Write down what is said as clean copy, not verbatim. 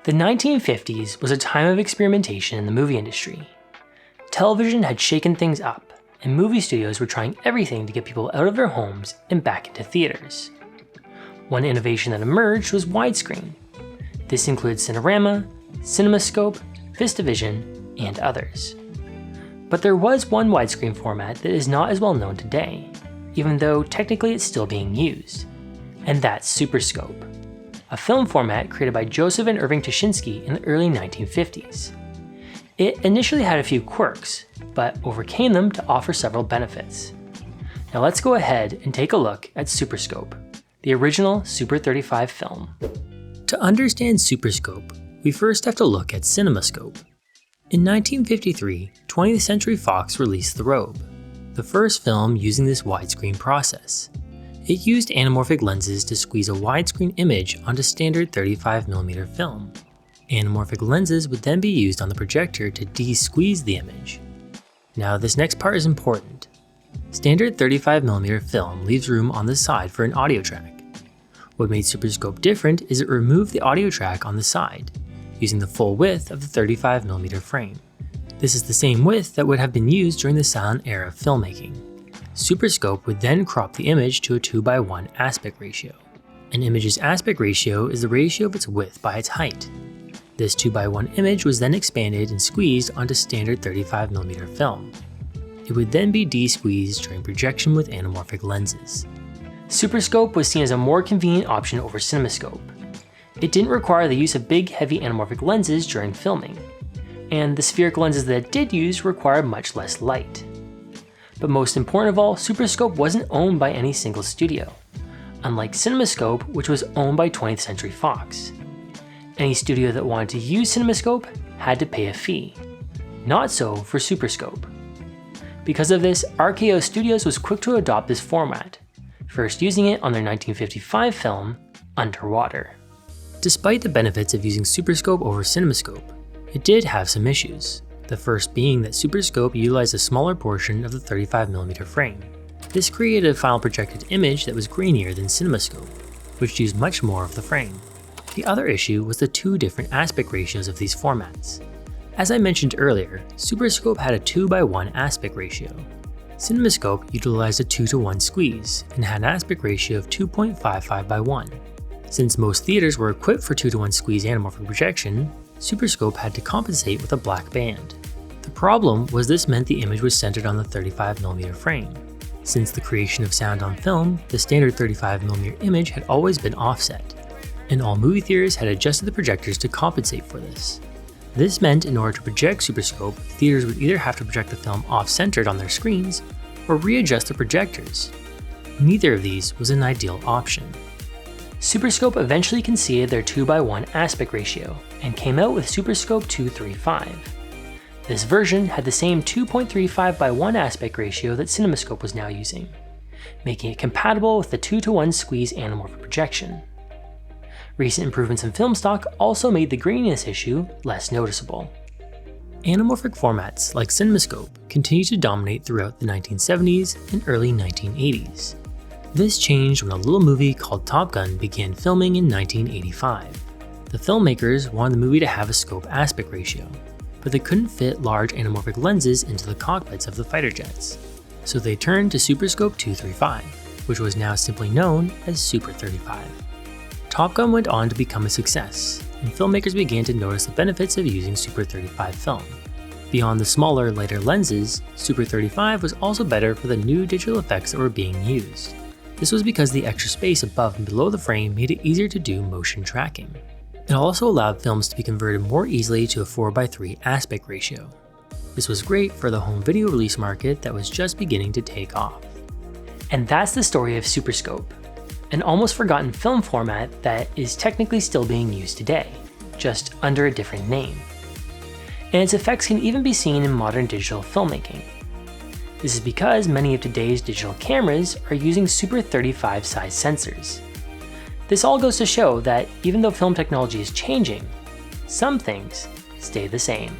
The 1950s was a time of experimentation in the movie industry. Television had shaken things up, and movie studios were trying everything to get people out of their homes and back into theaters. One innovation that emerged was widescreen. This includes Cinerama, Cinemascope, VistaVision, and others. But there was one widescreen format that is not as well known today, even though technically it's still being used, and that's Superscope, a film format created by Joseph and Irving Tuschinski in the early 1950s. It initially had a few quirks, but overcame them to offer several benefits. Now let's go ahead and take a look at Superscope, the original Super 35 film. To understand Superscope, we first have to look at Cinemascope. In 1953, 20th Century Fox released The Robe, the first film using this widescreen process. It used anamorphic lenses to squeeze a widescreen image onto standard 35mm film. Anamorphic lenses would then be used on the projector to de-squeeze the image. Now this next part is important. Standard 35mm film leaves room on the side for an audio track. What made Superscope different is it removed the audio track on the side, using the full width of the 35mm frame. This is the same width that would have been used during the silent era of filmmaking. Superscope would then crop the image to a 2:1 aspect ratio. An image's aspect ratio is the ratio of its width by its height. This 2:1 image was then expanded and squeezed onto standard 35mm film. It would then be de-squeezed during projection with anamorphic lenses. Superscope was seen as a more convenient option over Cinemascope. It didn't require the use of big, heavy anamorphic lenses during filming, and the spherical lenses that it did use required much less light. But most important of all, Superscope wasn't owned by any single studio, unlike Cinemascope, which was owned by 20th Century Fox. Any studio that wanted to use Cinemascope had to pay a fee. Not so for Superscope. Because of this, RKO Studios was quick to adopt this format, first using it on their 1955 film, Underwater. Despite the benefits of using Superscope over Cinemascope, it did have some issues. The first being that Superscope utilized a smaller portion of the 35mm frame. This created a final projected image that was grainier than Cinemascope, which used much more of the frame. The other issue was the two different aspect ratios of these formats. As I mentioned earlier, Superscope had a 2:1 aspect ratio. Cinemascope utilized a 2:1 squeeze and had an aspect ratio of 2.55:1. Since most theaters were equipped for 2:1 squeeze anamorphic projection, Superscope had to compensate with a black band. The problem was this meant the image was centered on the 35mm frame. Since the creation of sound on film, the standard 35mm image had always been offset, and all movie theaters had adjusted the projectors to compensate for this. This meant in order to project Superscope, theaters would either have to project the film off-centered on their screens or readjust the projectors. Neither of these was an ideal option. Superscope eventually conceded their 2:1 aspect ratio and came out with Superscope 235. This version had the same 2.35:1 aspect ratio that Cinemascope was now using, making it compatible with the 2:1 squeeze anamorphic projection. Recent improvements in film stock also made the graininess issue less noticeable. Anamorphic formats like Cinemascope continued to dominate throughout the 1970s and early 1980s. This changed when a little movie called Top Gun began filming in 1985. The filmmakers wanted the movie to have a scope aspect ratio, but they couldn't fit large anamorphic lenses into the cockpits of the fighter jets, so they turned to Superscope 235, which was now simply known as Super 35. Top Gun went on to become a success, and filmmakers began to notice the benefits of using Super 35 film. Beyond the smaller, lighter lenses, Super 35 was also better for the new digital effects that were being used. This was because the extra space above and below the frame made it easier to do motion tracking. It also allowed films to be converted more easily to a 4:3 aspect ratio. This was great for the home video release market that was just beginning to take off. And that's the story of Superscope, an almost forgotten film format that is technically still being used today, just under a different name. And its effects can even be seen in modern digital filmmaking. This is because many of today's digital cameras are using Super 35 size sensors. This all goes to show that even though film technology is changing, some things stay the same.